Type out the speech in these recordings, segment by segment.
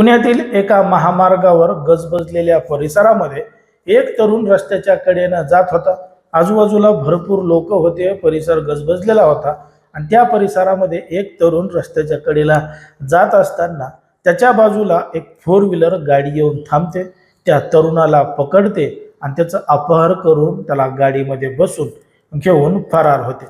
पुण्यातील एका महामार्गावर गजबजलेल्या परिसरामध्ये एक तरुण रस्त्याच्या कडेनं जात होता। आजूबाजूला भरपूर लोक होते, परिसर गजबजलेला होता आणि त्या परिसरामध्ये एक तरुण रस्त्याच्या कडेला जात असताना त्याच्या बाजूला एक 4 व्हीलर गाडी येऊन थांबते, त्या तरुणाला पकडते आणि त्याचं अपहरण करून त्याला गाडीमध्ये बसून घेऊन फरार होते।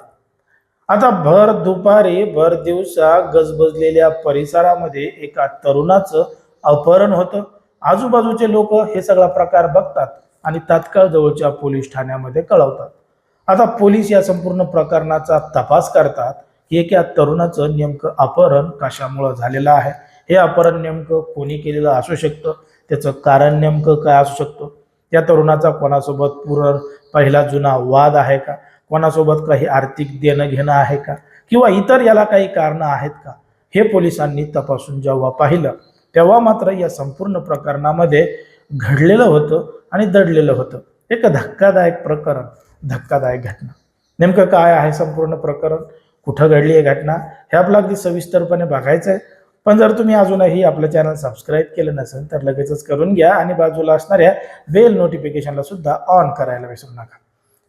आता भर दुपारी भर दिवसा गजबजलेल्या परिसरामध्ये एका तरुणाचं अपहरण होतं। आजूबाजूचे लोक हे सगळा प्रकार बघतात आणि तात्काळ जवळच्या पोलीस ठाण्यामध्ये कळवतात। आता पोलीस या संपूर्ण प्रकरणाचा तपास करतात की एका तरुणाचं नेमकं अपहरण कशामुळे झालेलं आहे, हे अपहरण नेमकं कोणी केलेलं असू शकतं, त्याचं कारण नेमकं काय असू शकतं, त्या तरुणाचा कोणासोबत पूर्ण पहिला जुना वाद आहे का, कोणासोबत काही आर्थिक देणं घेणं आहे का, किंवा इतर याला काही कारणं आहेत का, हे पोलिसांनी तपासून जेव्हा पाहिलं तेव्हा मात्र या संपूर्ण प्रकरणामध्ये घडलेलं होतं आणि दडलेलं होतं एक धक्कादायक प्रकरण, धक्कादायक घटना। नेमकं काय आहे संपूर्ण प्रकरण, कुठं घडली ही घटना, हे आपलं अगदी सविस्तरपणे बघायचं आहे। पण जर तुम्ही अजूनही आपलं चॅनल सबस्क्राईब केलं नसेल तर लगेचच करून घ्या आणि बाजूला असणाऱ्या बेल नोटिफिकेशनला सुद्धा ऑन करायला विसरू नका।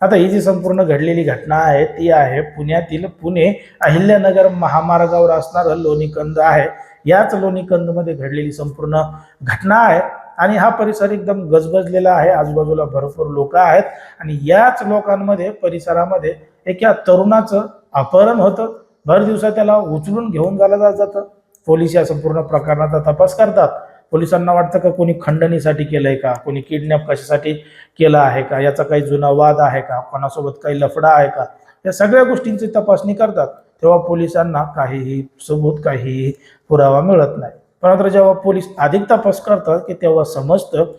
आता ही जी संपूर्ण घडलेली घटना आहे ती आहे पुण्यातील पुणे अहिल्यानगर महामार्गावर असणारं लोणीकंद आहे। याच लोणीकंदमध्ये घडलेली संपूर्ण घटना आहे आणि हा परिसर एकदम गजबजलेला आहे, आजूबाजूला भरपूर लोक आहेत आणि याच लोकांमध्ये परिसरामध्ये एका तरुणाचं अपहरण होतं। भर दिवसा त्याला उचलून घेऊन जालं जातं। पोलीस या संपूर्ण प्रकरणाचा तपास करतात। पोलिसांना वाटतं का कोणी खंडणीसाठी केलंय का, कोणी किडनॅप कशासाठी केलं आहे का, याचा काही जुना वाद आहे का, कोणासोबत काही लफडा आहे का, या सगळ्या गोष्टींची तपासणी करतात। तेव्हा पोलिसांना काहीही सबूत, काहीही पुरावा मिळत नाही। परंतु जेव्हा पोलीस अधिक तपास करतात की तेव्हा समजतं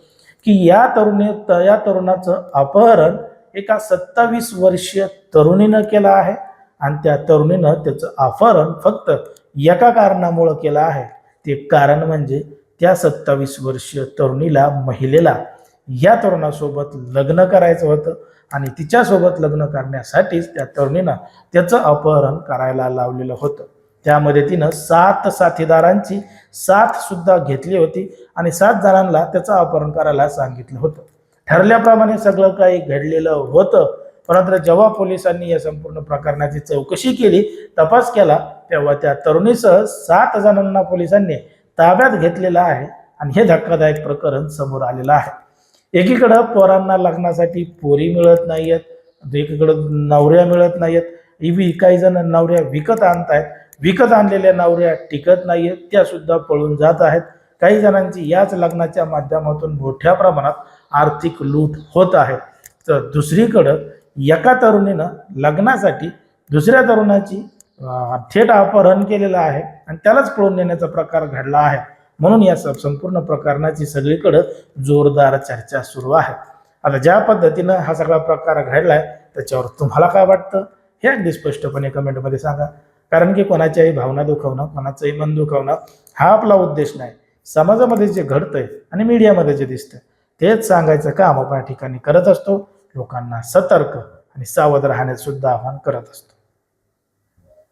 की या तरुणाचं अपहरण एका 27 वर्षीय तरुणीनं केलं आहे आणि त्या तरुणीनं त्याचं अपहरण फक्त एका कारणामुळे केलं आहे। ते कारण म्हणजे त्या 27 वर्षीय तरुणीला, महिलेला या तरुणासोबत लग्न करायचं होतं आणि तिच्यासोबत लग्न करण्यासाठीच त्या तरुणीनं त्याचं अपहरण करायला लावलेलं होतं। त्यामध्ये तिनं 7 साथीदारांची साथ सुद्धा घेतली होती आणि 7 जणांना त्याचं अपहरण करायला सांगितलं होतं। ठरल्याप्रमाणे सगळं काही घडलेलं होतं। परंतु जेव्हा पोलिसांनी या संपूर्ण प्रकरणाची चौकशी केली, तपास केला, तेव्हा त्या तरुणीसह 7 जणांना पोलिसांनी ताब्यात घेतलेलं आहे आणि हे धक्कादायक प्रकरण समोर आलेलं आहे। एकीकडं पोरांना लग्नासाठी पोरी मिळत नाहीयेत, एकीकडं नवऱ्या मिळत नाहीयेत, काही जण नवऱ्या विकत आणतायत, विकत आणलेल्या नवऱ्या टिकत नाहीयेत, त्या सुद्धा पळून जात आहेत। काही जणांची याच लग्नाच्या माध्यमातून मोठ्या प्रमाणात आर्थिक लूट होत आहे। तर दुसरीकडं एका तरुणीनं लग्नासाठी दुसऱ्या तरुणाची थेट अपहरण केलेलं आहे आणि त्यालाच पळून नेण्याचा प्रकार घडला आहे। म्हणून या संपूर्ण प्रकरणाची सगळीकडे जोरदार चर्चा सुरू आहे। आता ज्या पद्धतीनं हा सगळा प्रकार घडलाय त्याच्यावर तुम्हाला काय वाटतं हे अगदी स्पष्टपणे कमेंटमध्ये सांगा। कारण की कोणाच्याही भावना दुखवणं, कोणाचंही मन दुखवणं हा आपला उद्देश नाही। समाजामध्ये जे घडतंय आणि मीडियामध्ये जे दिसतंय तेच सांगायचं काम आपण या ठिकाणी करत असतो। लोकांना सतर्क आणि सावध राहण्याचं सुद्धा आवाहन करत असतो।